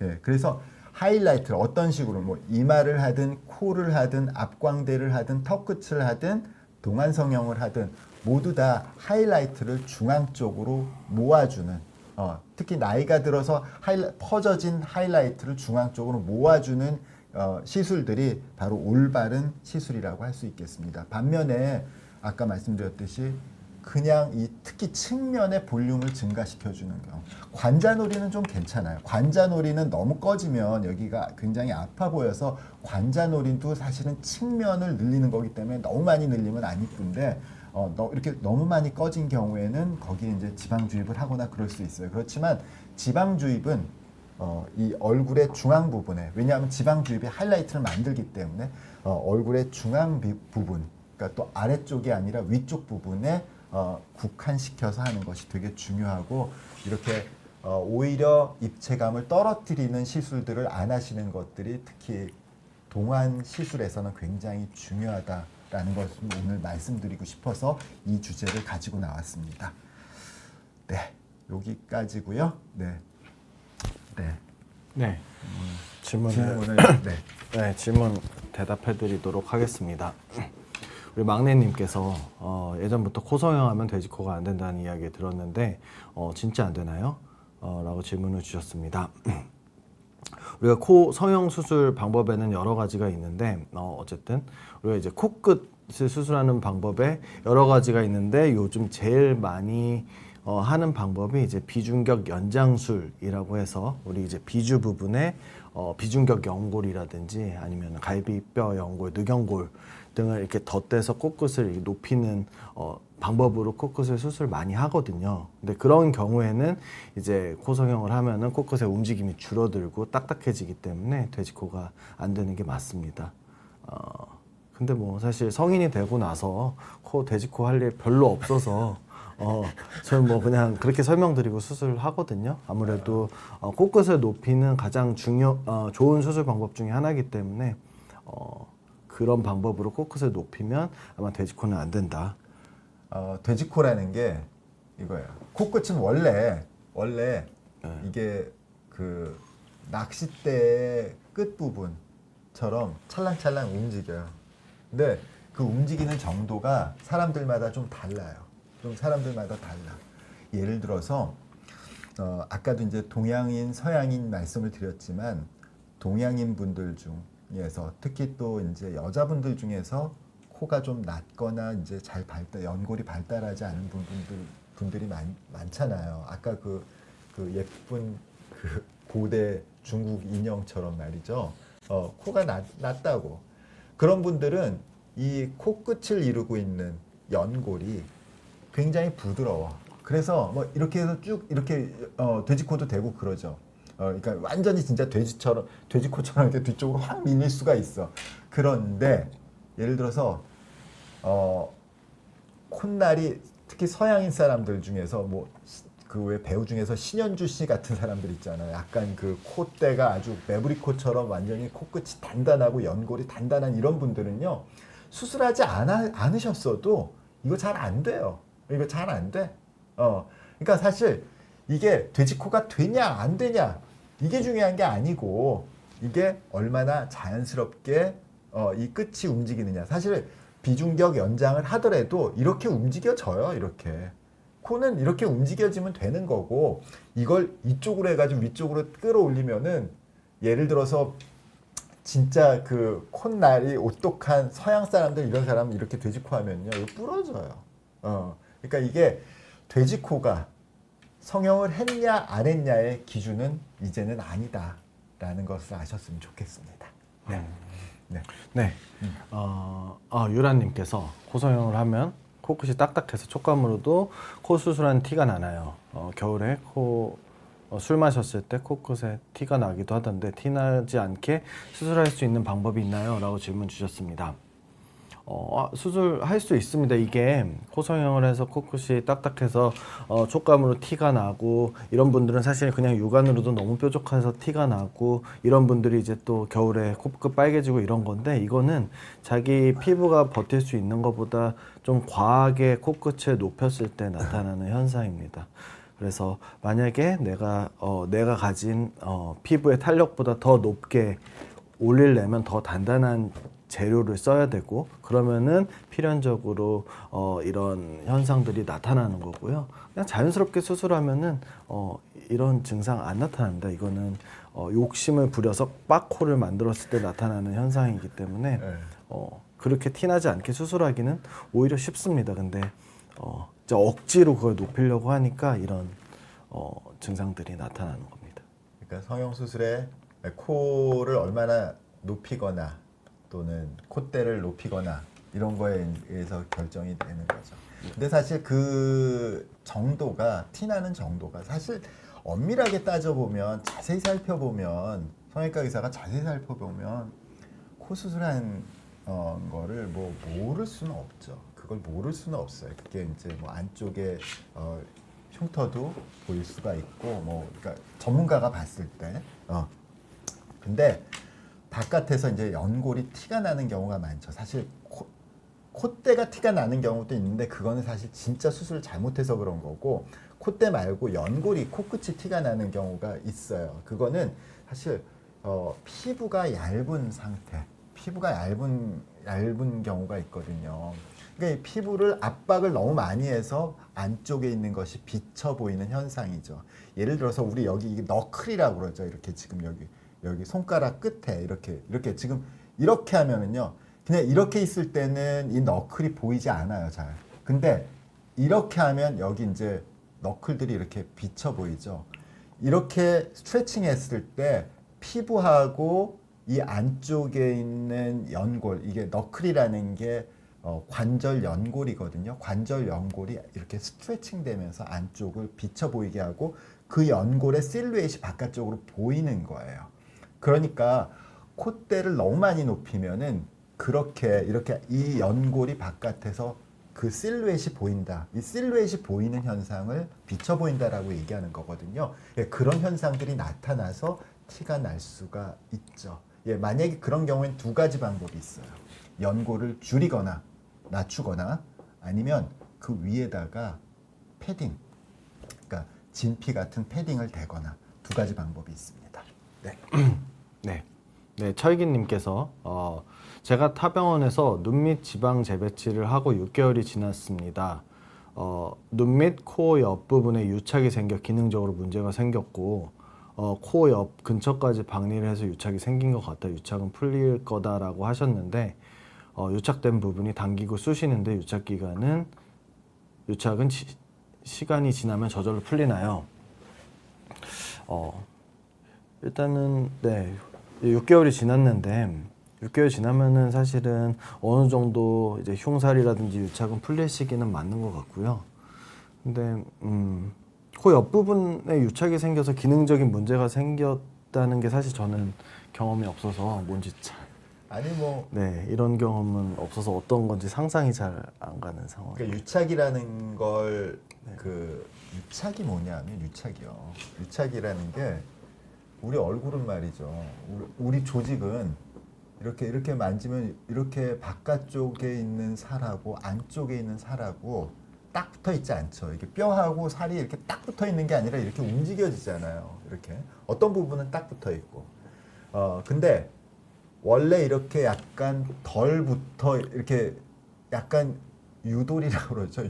예, 그래서 하이라이트를 어떤 식으로 뭐 이마를 하든 코를 하든 앞광대를 하든 턱끝을 하든 동안성형을 하든 모두 다 하이라이트를 중앙 쪽으로 모아주는 특히 나이가 들어서 퍼져진 하이라이트를 중앙 쪽으로 모아주는 시술들이 바로 올바른 시술이라고 할 수 있겠습니다. 반면에 아까 말씀드렸듯이 그냥 특히 측면의 볼륨을 증가시켜주는 경우 관자놀이는 좀 괜찮아요. 관자놀이는 너무 꺼지면 여기가 굉장히 아파 보여서 관자놀이도 사실은 측면을 늘리는 거기 때문에 너무 많이 늘리면 안 이쁜데 이렇게 너무 많이 꺼진 경우에는 거기에 이제 지방 주입을 하거나 그럴 수 있어요. 그렇지만 지방 주입은 이 얼굴의 중앙 부분에, 왜냐하면 지방 주입이 하이라이트를 만들기 때문에 얼굴의 중앙 부분, 그러니까 또 아래쪽이 아니라 위쪽 부분에 국한시켜서 하는 것이 되게 중요하고, 이렇게 오히려 입체감을 떨어뜨리는 시술들을 안 하시는 것들이 특히 동안 시술에서는 굉장히 중요하다라는 것을 오늘 말씀드리고 싶어서 이 주제를 가지고 나왔습니다. 네, 여기까지고요. 네. 질문을 질문 대답해 드리도록 하겠습니다. 우리 막내님께서 예전부터 코 성형하면 돼지코가 안 된다는 이야기 들었는데 진짜 안 되나요? 라고 질문을 주셨습니다. 우리가 코 성형 수술 방법에는 여러 가지가 있는데 어쨌든 우리가 이제 코끝을 수술하는 방법에 여러 가지가 있는데 요즘 제일 많이 하는 방법이 이제 비중격 연장술이라고 해서 우리 이제 비주 부분에 비중격 연골이라든지 아니면 갈비뼈 연골, 늑연골 등을 이렇게 덧대서 코끝을 높이는 방법으로 코끝을 수술 많이 하거든요. 근데 그런 경우에는 이제 코 성형을 하면은 코끝의 움직임이 줄어들고 딱딱해지기 때문에 돼지코가 안 되는 게 맞습니다. 근데 뭐 사실 성인이 되고 나서 돼지코 할 일 별로 없어서 저는 뭐 그냥 그렇게 설명드리고 수술하거든요. 아무래도 코끝을 높이는 가장 좋은 수술 방법 중에 하나이기 때문에 그런 방법으로 코끝을 높이면 아마 돼지코는 안 된다. 돼지코라는 게 이거예요. 코끝은 원래 이게 그 낚싯대의 끝 부분처럼 찰랑찰랑 움직여요. 근데 그 움직이는 정도가 사람들마다 좀 달라요. 예를 들어서 아까도 이제 동양인, 서양인 말씀을 드렸지만 동양인 분들 중에서 특히 또 이제 여자분들 중에서 코가 좀 낮거나 이제 연골이 발달하지 않은 분들이 많잖아요. 아까 그 예쁜 그 고대 중국 인형처럼 말이죠. 코가 낮다고. 그런 분들은 이 코끝을 이루고 있는 연골이 굉장히 부드러워. 그래서 뭐 이렇게 해서 쭉 이렇게 돼지코도 되고 그러죠. 그러니까 완전히 진짜 돼지코처럼 이렇게 뒤쪽으로 확 밀릴 수가 있어. 그런데 예를 들어서 콧날이 특히 서양인 사람들 중에서 뭐 그 왜 배우 중에서 신현주 씨 같은 사람들 있잖아요. 약간 그 콧대가 아주 매부리코처럼 완전히 코끝이 단단하고 연골이 단단한 이런 분들은요. 수술하지 않으셨어도 이거 잘 안 돼요. 이거 잘 안 돼. 그러니까 사실 이게 돼지코가 되냐 안 되냐 이게 중요한 게 아니고 이게 얼마나 자연스럽게 이 끝이 움직이느냐. 사실 비중격 연장을 하더라도 이렇게 움직여져요. 이렇게 코는 이렇게 움직여지면 되는 거고, 이걸 이쪽으로 해가지고 위쪽으로 끌어올리면은 예를 들어서 진짜 그 콧날이 오똑한 서양 사람들 이런 사람 이렇게 돼지코 하면요 이거 부러져요. 그러니까 이게 돼지코가 성형을 했냐 안 했냐의 기준은 이제는 아니다라는 것을 아셨으면 좋겠습니다. 유라님께서 코 성형을 하면 코끝이 딱딱해서 촉감으로도 코 수술한 티가 나나요? 겨울에 코 술 마셨을 때 코끝에 티가 나기도 하던데 티 나지 않게 수술할 수 있는 방법이 있나요? 라고 질문 주셨습니다. 수술할 수 있습니다. 이게 코 성형을 해서 코끝이 딱딱해서 촉감으로 티가 나고 이런 분들은 사실 그냥 육안으로도 너무 뾰족해서 티가 나고 이런 분들이 이제 또 겨울에 코끝 빨개지고 이런 건데 이거는 자기 피부가 버틸 수 있는 것보다 좀 과하게 코끝을 높였을 때 나타나는 현상입니다. 그래서 만약에 내가 가진 피부의 탄력보다 더 높게 올리려면 더 단단한 재료를 써야 되고 그러면은 필연적으로 이런 현상들이 나타나는 거고요. 그냥 자연스럽게 수술하면은 이런 증상 안 나타납니다. 이거는 욕심을 부려서 빡코를 만들었을 때 나타나는 현상이기 때문에 그렇게 티나지 않게 수술하기는 오히려 쉽습니다. 근데 이제 억지로 그걸 높이려고 하니까 이런 증상들이 나타나는 겁니다. 그러니까 성형 수술에 코를 얼마나 높이거나 또는 콧대를 높이거나 이런 거에 의해서 결정이 되는 거죠. 근데 사실 그 정도가 티나는 정도가 사실 엄밀하게 따져보면 자세히 살펴보면 성형외과 의사가 자세히 살펴보면 코 수술한 거를 뭐 모를 수는 없죠. 그걸 모를 수는 없어요. 그게 이제 뭐 안쪽에 흉터도 보일 수가 있고 뭐 그러니까 전문가가 봤을 때 근데 바깥에서 이제 연골이 티가 나는 경우가 많죠. 사실 콧대가 티가 나는 경우도 있는데 그거는 사실 진짜 수술을 잘못해서 그런 거고 콧대 말고 연골이 코끝이 티가 나는 경우가 있어요. 그거는 사실 피부가 얇은 상태, 피부가 얇은 경우가 있거든요. 그러니까 이 피부를 압박을 너무 많이 해서 안쪽에 있는 것이 비쳐 보이는 현상이죠. 예를 들어서 우리 여기 이게 너클이라고 그러죠. 이렇게 지금 여기 손가락 끝에 이렇게 지금 이렇게 하면은요. 그냥 이렇게 있을 때는 이 너클이 보이지 않아요, 잘. 근데 이렇게 하면 여기 이제 너클들이 이렇게 비쳐 보이죠. 이렇게 스트레칭 했을 때 피부하고 이 안쪽에 있는 연골, 이게 너클이라는 게 관절 연골이거든요. 관절 연골이 이렇게 스트레칭 되면서 안쪽을 비쳐 보이게 하고 그 연골의 실루엣이 바깥쪽으로 보이는 거예요. 그러니까 콧대를 너무 많이 높이면은 이렇게 이 연골이 바깥에서 그 실루엣이 보인다. 이 실루엣이 보이는 현상을 비쳐 보인다라고 얘기하는 거거든요. 예, 그런 현상들이 나타나서 티가 날 수가 있죠. 예, 만약에 그런 경우에는 두 가지 방법이 있어요. 연골을 줄이거나 낮추거나 아니면 그 위에다가 패딩, 그러니까 진피 같은 패딩을 대거나 두 가지 방법이 있습니다. 네. 네, 철기님께서 제가 타병원에서 눈 밑 지방 재배치를 하고 6개월이 지났습니다. 눈 밑 코 옆부분에 유착이 생겨 기능적으로 문제가 생겼고 코 옆 근처까지 박리를 해서 유착이 생긴 것 같아 유착은 풀릴 거다라고 하셨는데 유착된 부분이 당기고 쑤시는데 유착은 시간이 지나면 저절로 풀리나요? 일단은 네 6개월이 지났는데 6개월 지나면은 사실은 어느 정도 이제 흉살이라든지 유착은 풀릴 시기는 맞는 것 같고요. 근데 코 옆부분에 유착이 생겨서 기능적인 문제가 생겼다는 게 사실 저는 경험이 없어서 뭔지 네 이런 경험은 없어서 어떤 건지 상상이 잘 안 가는 상황. 그러니까 유착이라는 걸 유착이 뭐냐면 유착이라는 게 우리 얼굴은 말이죠. 우리 조직은 이렇게 만지면 이렇게 바깥쪽에 있는 살하고 안쪽에 있는 살하고 딱 붙어 있지 않죠. 이게 뼈하고 살이 이렇게 딱 붙어 있는 게 아니라 이렇게 움직여지잖아요. 이렇게 어떤 부분은 딱 붙어 있고. 근데 원래 이렇게 약간 덜 붙어 이렇게 약간 유도리라고 그러죠.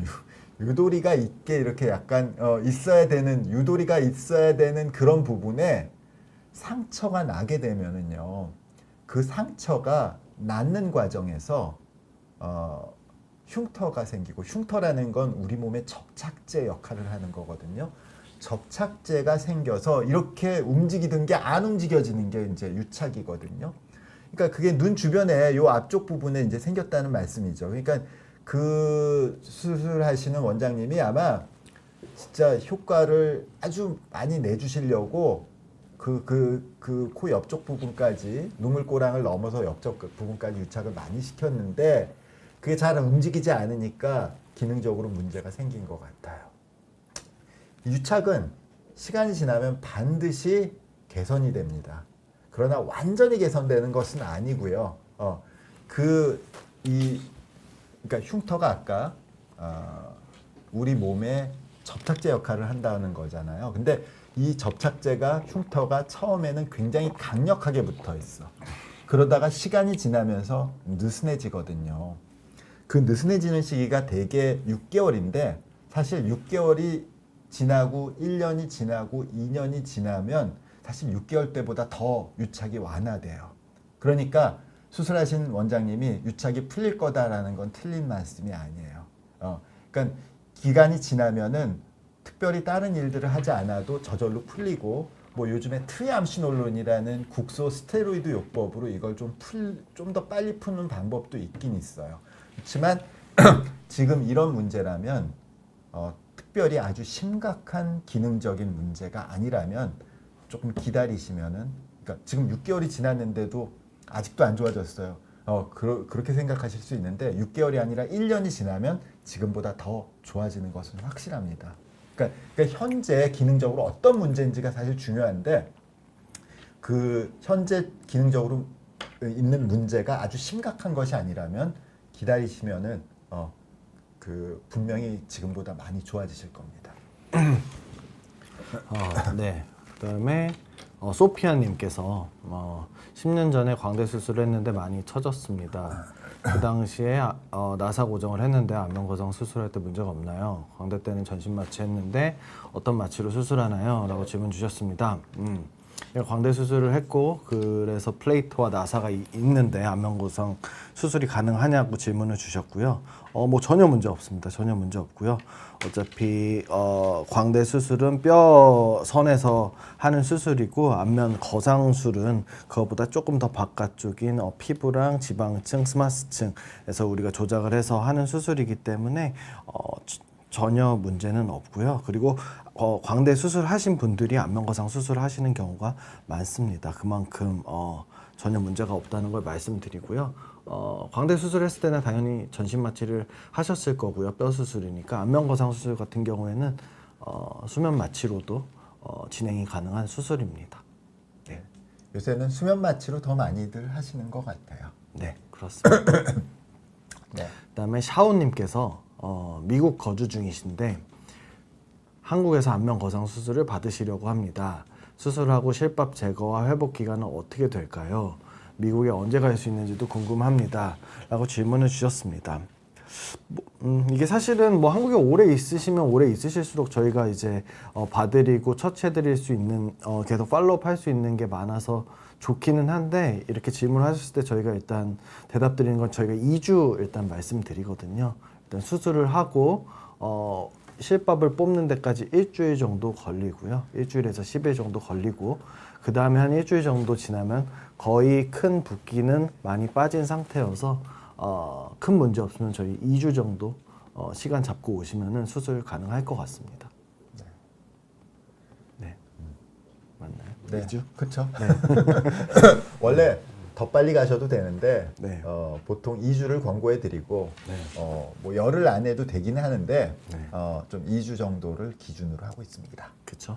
유도리가 있게 이렇게 약간 있어야 되는 유도리가 있어야 되는 그런 부분에 상처가 나게 되면은요. 그 상처가 낫는 과정에서 흉터가 생기고 흉터라는 건 우리 몸의 접착제 역할을 하는 거거든요. 접착제가 생겨서 이렇게 움직이던 게 안 움직여지는 게 이제 유착이거든요. 그러니까 그게 눈 주변에 요 앞쪽 부분에 이제 생겼다는 말씀이죠. 그러니까 그 수술하시는 원장님이 아마 진짜 효과를 아주 많이 내주시려고 그 코 옆쪽 부분까지 눈물꼬랑을 넘어서 옆쪽 부분까지 유착을 많이 시켰는데 그게 잘 움직이지 않으니까 기능적으로 문제가 생긴 것 같아요. 유착은 시간이 지나면 반드시 개선이 됩니다. 그러나 완전히 개선되는 것은 아니고요. 그러니까 흉터가 아까 우리 몸에 접착제 역할을 한다는 거잖아요. 근데 이 접착제가 흉터가 처음에는 굉장히 강력하게 붙어 있어. 그러다가 시간이 지나면서 느슨해지거든요. 그 느슨해지는 시기가 대개 6개월인데 사실 6개월이 지나고 1년이 지나고 2년이 지나면 사실 6개월 때보다 더 유착이 완화돼요. 그러니까 수술하신 원장님이 유착이 풀릴 거다라는 건 틀린 말씀이 아니에요. 그러니까 기간이 지나면은 특별히 다른 일들을 하지 않아도 저절로 풀리고 뭐 요즘에 트리암시놀론이라는 국소 스테로이드 요법으로 이걸 좀 더 빨리 푸는 방법도 있긴 있어요. 그렇지만 지금 이런 문제라면 특별히 아주 심각한 기능적인 문제가 아니라면 조금 기다리시면은 그러니까 지금 6개월이 지났는데도 아직도 안 좋아졌어요. 그렇게 생각하실 수 있는데 6개월이 아니라 1년이 지나면 지금보다 더 좋아지는 것은 확실합니다. 그러니까 현재 기능적으로 어떤 문제인지가 사실 중요한데 그 현재 기능적으로 있는 문제가 아주 심각한 것이 아니라면 기다리시면은 분명히 지금보다 많이 좋아지실 겁니다. 네. 그다음에 소피아님께서 10년 전에 광대 수술을 했는데 많이 처졌습니다. 그 당시에 나사 고정을 했는데 안면 거상 수술할 때 문제가 없나요? 광대 때는 전신 마취 했는데 어떤 마취로 수술하나요? 라고 질문 주셨습니다. 광대 수술을 했고 그래서 플레이트와 나사가 있는데 안면 거상 수술이 가능하냐고 질문을 주셨고요. 뭐 전혀 문제 없습니다. 전혀 문제 없고요. 어차피 광대 수술은 뼈 선에서 하는 수술이고 안면 거상술은 그거보다 조금 더 바깥쪽인 피부랑 지방층, 스마스층에서 우리가 조작을 해서 하는 수술이기 때문에 전혀 문제는 없고요. 그리고 광대 수술하신 분들이 안면 거상 수술하시는 경우가 많습니다. 그만큼 전혀 문제가 없다는 걸 말씀드리고요. 광대 수술했을 때는 당연히 전신 마취를 하셨을 거고요. 뼈 수술이니까 안면 거상 수술 같은 경우에는 수면 마취로도 진행이 가능한 수술입니다. 네. 요새는 수면 마취로 더 많이들 하시는 것 같아요. 네, 그렇습니다. 네. 그다음에 샤오님께서 미국 거주 중이신데 한국에서 안면 거상 수술을 받으시려고 합니다. 수술하고 실밥 제거와 회복 기간은 어떻게 될까요? 미국에 언제 갈 수 있는지도 궁금합니다. 라고 질문을 주셨습니다. 이게 사실은 뭐 한국에 오래 있으시면 오래 있으실수록 저희가 이제 봐드리고 처치해드릴 수 있는 계속 팔로우업 할 수 있는 게 많아서 좋기는 한데 이렇게 질문하셨을 때 저희가 일단 대답 드리는 건 저희가 2주 일단 말씀드리거든요. 일단 수술을 하고 실밥을 뽑는 데까지 일주일 정도 걸리고요. 일주일에서 10일 정도 걸리고 그 다음에 한 일주일 정도 지나면 거의 큰 붓기는 많이 빠진 상태여서 큰 문제 없으면 저희 2주 정도 시간 잡고 오시면은 수술 가능할 것 같습니다. 네. 맞나요? 네. 2주? 그렇죠. 네. 원래 더 빨리 가셔도 되는데 네. 보통 2주를 권고해 드리고 네. 뭐 열흘 안에도 되긴 하는데 네. 좀 2주 정도를 기준으로 하고 있습니다. 그렇죠.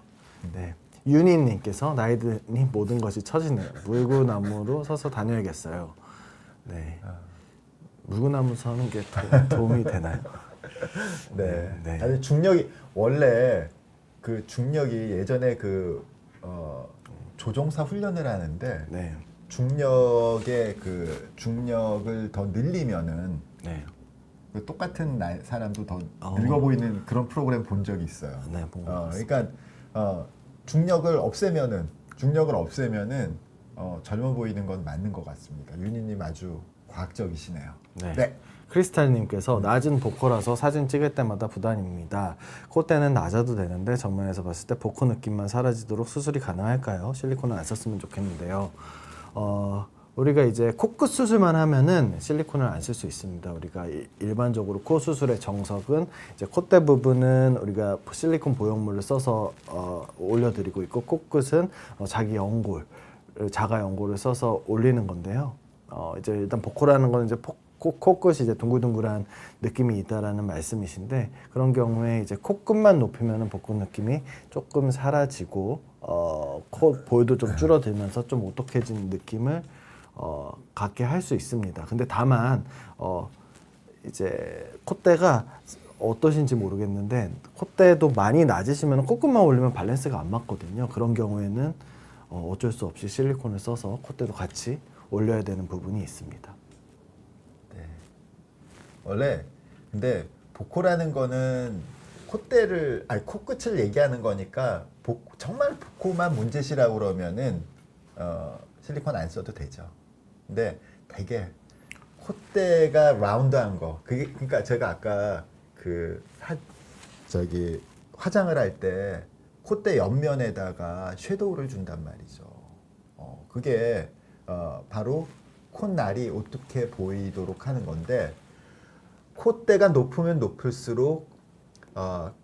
네. 윤희님께서 나이 드니 모든 것이 처지네요. 물구나무로 서서 다녀야겠어요. 네. 물구나무 서는 게 도움이 되나요? 네. 네. 아니 중력이 원래 그 중력이 예전에 조종사 훈련을 하는데 네. 중력을 더 늘리면은 네. 그 똑같은 사람도 더 어. 늙어 보이는 그런 프로그램 본 적이 있어요. 네, 본것 같습니다. 그러니까 중력을 없애면은 젊어 보이는 건 맞는 것 같습니다. 윤희님 아주 과학적이시네요. 네. 네. 크리스탈님께서 낮은 보코라서 사진 찍을 때마다 부담입니다. 콧대는 낮아도 되는데 정면에서 봤을 때 보코 느낌만 사라지도록 수술이 가능할까요? 실리콘은 안 썼으면 좋겠는데요. 우리가 이제 코끝 수술만 하면은 실리콘을 안 쓸 수 있습니다. 우리가 일반적으로 코 수술의 정석은 이제 콧대 부분은 우리가 실리콘 보형물을 써서 올려드리고 있고, 코끝은 자기 연골, 자가 연골을 써서 올리는 건데요. 이제 일단 보코라는 건 이제 코끝이 이제 둥글둥글한 느낌이 있다라는 말씀이신데, 그런 경우에 이제 코끝만 높이면은 복근 느낌이 조금 사라지고 코 볼도 좀 줄어들면서 좀 오똑해진 느낌을 갖게 할 수 있습니다. 근데 다만 이제 콧대가 어떠신지 모르겠는데, 콧대도 많이 낮으시면 코끝만 올리면 밸런스가 안 맞거든요. 그런 경우에는 어쩔 수 없이 실리콘을 써서 콧대도 같이 올려야 되는 부분이 있습니다. 네. 원래 근데 보코라는 거는 콧대를 아니 코끝을 얘기하는 거니까 정말 보코만 문제시라고 그러면은 실리콘 안 써도 되죠. 근데 되게 콧대가 라운드한 거, 그게 그러니까 제가 아까 저기 화장을 할 때 콧대 옆면에다가 섀도우를 준단 말이죠. 그게 바로 콧날이 어떻게 보이도록 하는 건데, 콧대가 높으면 높을수록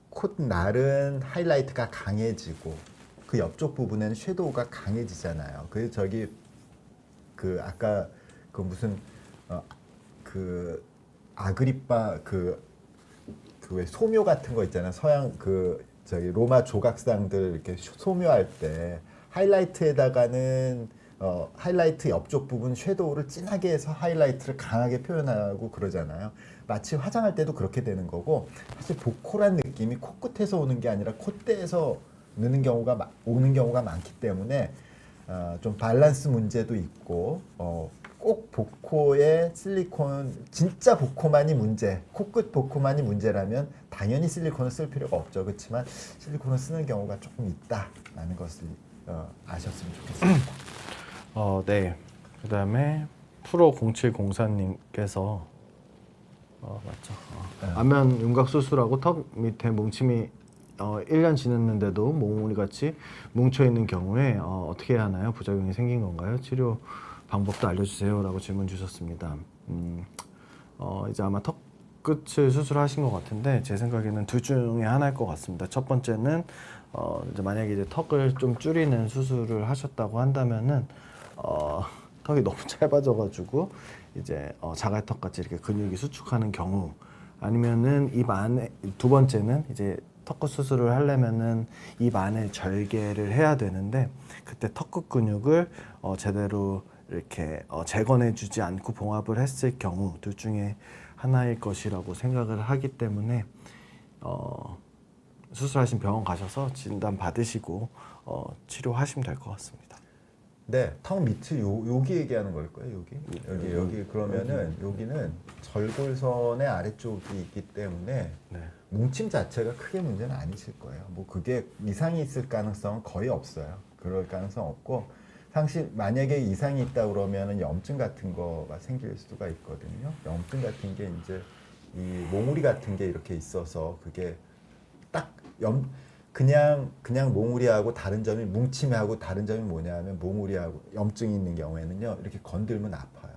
콧날은 하이라이트가 강해지고 그 옆쪽 부분에는 섀도우가 강해지잖아요. 그래서 저기 아까 무슨 아그리빠 왜 소묘 같은 거 있잖아요. 서양 저기 로마 조각상들 이렇게 소묘할 때 하이라이트에다가는 하이라이트 옆쪽 부분 섀도우를 진하게 해서 하이라이트를 강하게 표현하고 그러잖아요. 마치 화장할 때도 그렇게 되는 거고, 사실 보코란 느낌이 코끝에서 오는 게 아니라 콧대에서 오는 경우가 많기 때문에 좀 밸런스 문제도 있고, 꼭 보코의 실리콘, 진짜 보코만이 문제, 코끝 보코만이 문제라면 당연히 실리콘을 쓸 필요가 없죠. 그렇지만 실리콘을 쓰는 경우가 조금 있다라는 것을 아셨으면 좋겠습니다. 네. 그 다음에 프로0704님께서 맞죠. 안면 윤곽 수술하고 턱 밑에 뭉침이 1년 지났는데도 몽우리 같이 뭉쳐있는 경우에 어떻게 해야 하나요? 부작용이 생긴 건가요? 치료 방법도 알려주세요 라고 질문 주셨습니다. 이제 아마 턱 끝을 수술하신 것 같은데, 제 생각에는 둘 중에 하나일 것 같습니다. 첫 번째는 이제 만약에 이제 턱을 좀 줄이는 수술을 하셨다고 한다면은 턱이 너무 짧아져가지고 이제 자갈턱 같이 이렇게 근육이 수축하는 경우, 아니면은 입 안에, 두 번째는 이제 턱끝 수술을 하려면은 입 안에 절개를 해야 되는데, 그때 턱끝 근육을 제대로 이렇게 재건해주지 않고 봉합을 했을 경우, 둘 중에 하나일 것이라고 생각을 하기 때문에 수술하신 병원 가셔서 진단 받으시고 치료하시면 될 것 같습니다. 네, 턱 밑을 여기 얘기하는 걸 거예요. 여기 그러면은 여기는 절골선의 아래쪽이 있기 때문에 네. 뭉침 자체가 크게 문제는 아니실 거예요. 뭐 그게 이상이 있을 가능성은 거의 없어요. 그럴 가능성 없고, 사실 만약에 이상이 있다 그러면은 염증 같은 거가 생길 수가 있거든요. 염증 같은 게 이제 이 몽우리 같은 게 이렇게 있어서 그게 딱 그냥 몽우리하고 다른 점이, 뭉침하고 다른 점이 뭐냐면, 몽우리하고 염증이 있는 경우에는요, 이렇게 건들면 아파요.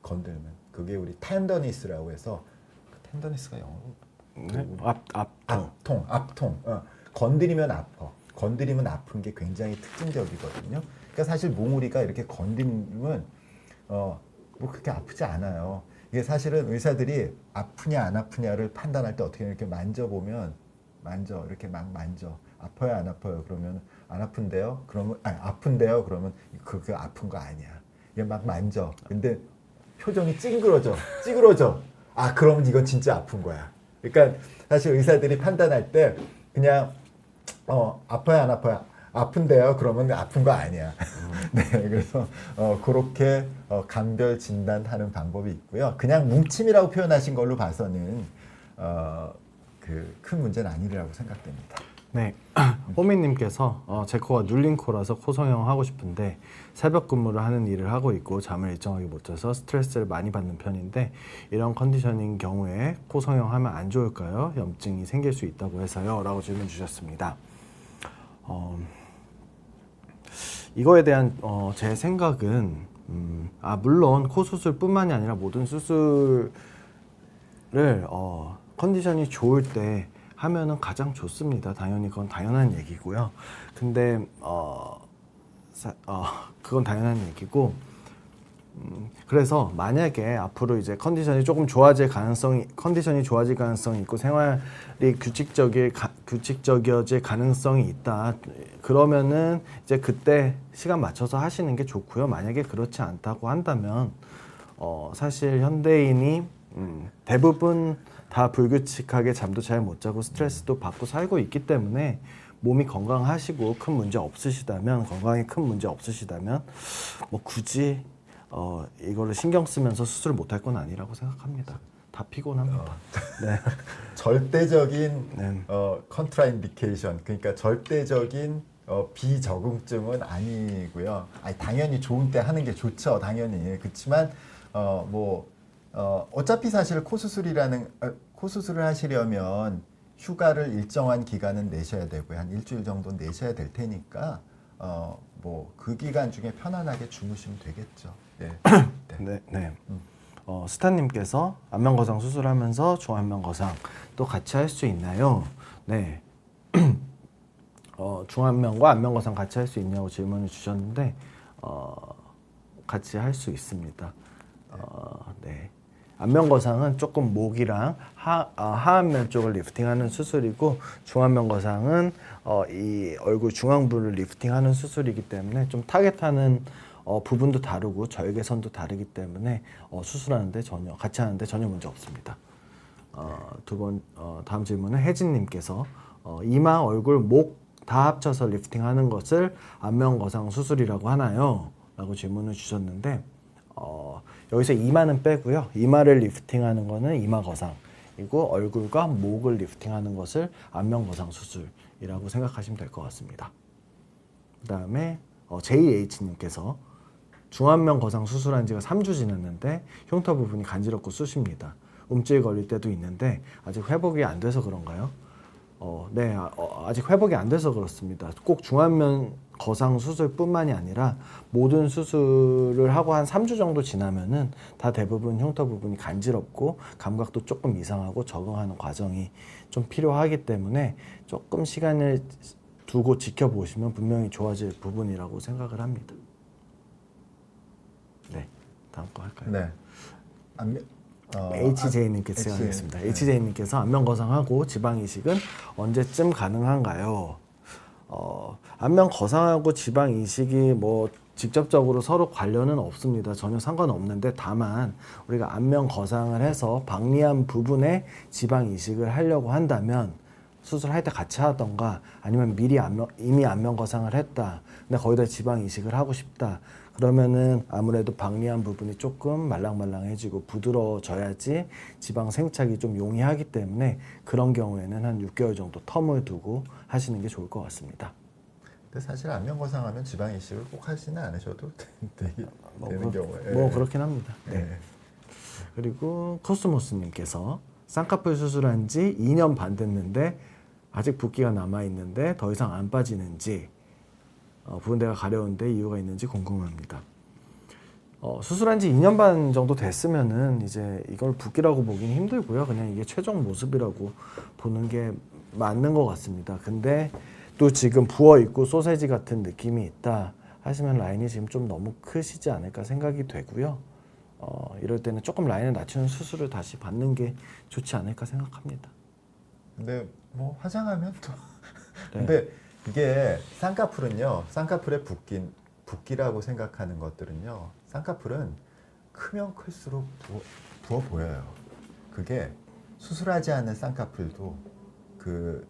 건들면 그게 우리 텐더니스라고 해서, 텐더니스가 영어로 앞통. 건드리면 아파. 건드리면 아픈 게 굉장히 특징적이거든요. 그러니까 사실 몽우리가 이렇게 건드리면 뭐 그렇게 아프지 않아요. 이게 사실은 의사들이 아프냐 안 아프냐를 판단할 때 어떻게 이렇게 이렇게 막 만져. 아파요 안 아파요? 그러면 안 아픈데요? 그러면 아픈데요? 그러면 그게 아픈 거 아니야. 이게 막 만져. 근데 표정이 찌그러져. 그러면 이건 진짜 아픈 거야. 그러니까 사실 의사들이 판단할 때 그냥 아파요 안 아파요? 아픈데요? 그러면 아픈 거 아니야. 네, 그래서 그렇게 감별 진단하는 방법이 있고요. 그냥 뭉침이라고 표현하신 걸로 봐서는 큰 문제는 아니라고 생각됩니다. 네, 호미님께서 제 코가 눌린 코라서 코 성형 하고 싶은데 새벽 근무를 하는 일을 하고 있고 잠을 일정하게 못 자서 스트레스를 많이 받는 편인데, 이런 컨디션인 경우에 코 성형하면 안 좋을까요? 염증이 생길 수 있다고 해서요 라고 질문 주셨습니다. 이거에 대한 제 생각은 물론 코 수술뿐만이 아니라 모든 수술을 컨디션이 좋을 때 하면은 가장 좋습니다. 당연히 그건 당연한 얘기고요. 근데 그건 당연한 얘기고 그래서 만약에 앞으로 이제 컨디션이 좋아질 가능성이 있고 생활이 규칙적이어질 가능성이 있다. 그러면은 이제 그때 시간 맞춰서 하시는 게 좋고요. 만약에 그렇지 않다고 한다면 사실 현대인이 대부분 다 불규칙하게 잠도 잘 못 자고 스트레스도 받고 살고 있기 때문에 몸이 건강하시고 건강에 큰 문제 없으시다면 뭐 굳이 이거를 신경 쓰면서 수술을 못할 건 아니라고 생각합니다. 다 피곤합니다. 네. 절대적인 네. 컨트라인디케이션, 그러니까 절대적인 비적응증은 아니고요. 아니, 당연히 좋은 때 하는 게 좋죠, 당연히. 그렇지만 어차피 사실 코 수술을 하시려면 휴가를 일정한 기간은 내셔야 되고요. 한 일주일 정도 내셔야 될 테니까 그 기간 중에 편안하게 주무시면 되겠죠. 네. 네. 네. 스타님께서 안면거상 수술하면서 중안면거상 또 같이 할 수 있나요? 네. 중안면과 안면거상 같이 할 수 있냐고 질문을 주셨는데 같이 할 수 있습니다. 네. 안면거상은 조금 목이랑 하안면 쪽을 리프팅하는 수술이고 중안면거상은 이 얼굴 중앙부를 리프팅하는 수술이기 때문에 좀 타겟하는 부분도 다르고 절개선도 다르기 때문에 수술하는데 같이 하는데 전혀 문제 없습니다. 다음 질문은 혜진님께서 이마, 얼굴, 목 다 합쳐서 리프팅하는 것을 안면거상 수술이라고 하나요? 라고 질문을 주셨는데 여기서 이마는 빼고요. 이마를 리프팅하는 거는 이마거상이고 얼굴과 목을 리프팅하는 것을 안면거상 수술이라고 생각하시면 될 것 같습니다. 그 다음에 JH님께서 중안면 거상 수술한 지가 3주 지났는데 흉터 부분이 간지럽고 쑤십니다. 움찔 걸릴 때도 있는데 아직 회복이 안 돼서 그런가요? 네, 아직 회복이 안 돼서 그렇습니다. 꼭 중안면 거상 수술뿐만이 아니라 모든 수술을 하고 한 3주 정도 지나면은 다 대부분 흉터 부분이 간지럽고 감각도 조금 이상하고 적응하는 과정이 좀 필요하기 때문에 조금 시간을 두고 지켜보시면 분명히 좋아질 부분이라고 생각을 합니다. 네, 다음 거 할까요? 네. HJ님께서 하겠습니다. HJ님께서 안면 거상하고 지방 이식은 언제쯤 가능한가요? 안면 거상하고 지방 이식이 직접적으로 서로 관련은 없습니다. 전혀 상관없는데 다만 우리가 안면 거상을 해서 박리한 부분에 지방 이식을 하려고 한다면 수술할 때 같이 하던가 아니면 이미 안면 거상을 했다. 근데 거기다 지방 이식을 하고 싶다. 그러면은 아무래도 박리한 부분이 조금 말랑말랑해지고 부드러워져야지 지방 생착이 좀 용이하기 때문에 그런 경우에는 한 6개월 정도 텀을 두고 하시는 게 좋을 것 같습니다. 근데 사실 안면 거상하면 지방 이식을 꼭 하지는 않으셔도 되는 경우에 그렇긴 합니다. 네. 그리고 코스모스님께서 쌍꺼풀 수술한 지 2년 반 됐는데 아직 붓기가 남아있는데 더 이상 안 빠지는지 부분대가 가려운데 이유가 있는지 궁금합니다. 수술한 지 2년 반 정도 됐으면은 이제 이걸 붓기라고 보기는 힘들고요. 그냥 이게 최종 모습이라고 보는 게 맞는 것 같습니다. 근데 또 지금 부어있고 소세지 같은 느낌이 있다 하시면 라인이 지금 좀 너무 크시지 않을까 생각이 되고요. 이럴 때는 조금 라인을 낮추는 수술을 다시 받는 게 좋지 않을까 생각합니다. 근데 화장하면 또 네. 근데 이게 쌍꺼풀의 붓기라고 생각하는 것들은요. 쌍꺼풀은 크면 클수록 부어 보여요. 그게 수술하지 않은 쌍꺼풀도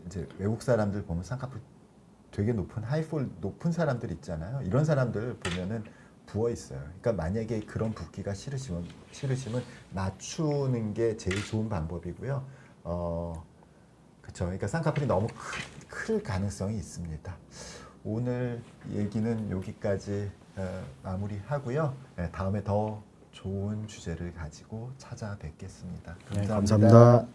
이제 외국 사람들 보면 쌍꺼풀 되게 높은 사람들 있잖아요. 이런 사람들 보면은 부어 있어요. 그러니까 만약에 그런 붓기가 싫으시면 낮추는 게 제일 좋은 방법이고요. 그렇죠. 그러니까 쌍꺼풀이 너무 클 가능성이 있습니다. 오늘 얘기는 여기까지 마무리하고요. 네, 다음에 더 좋은 주제를 가지고 찾아뵙겠습니다. 감사합니다. 네, 감사합니다.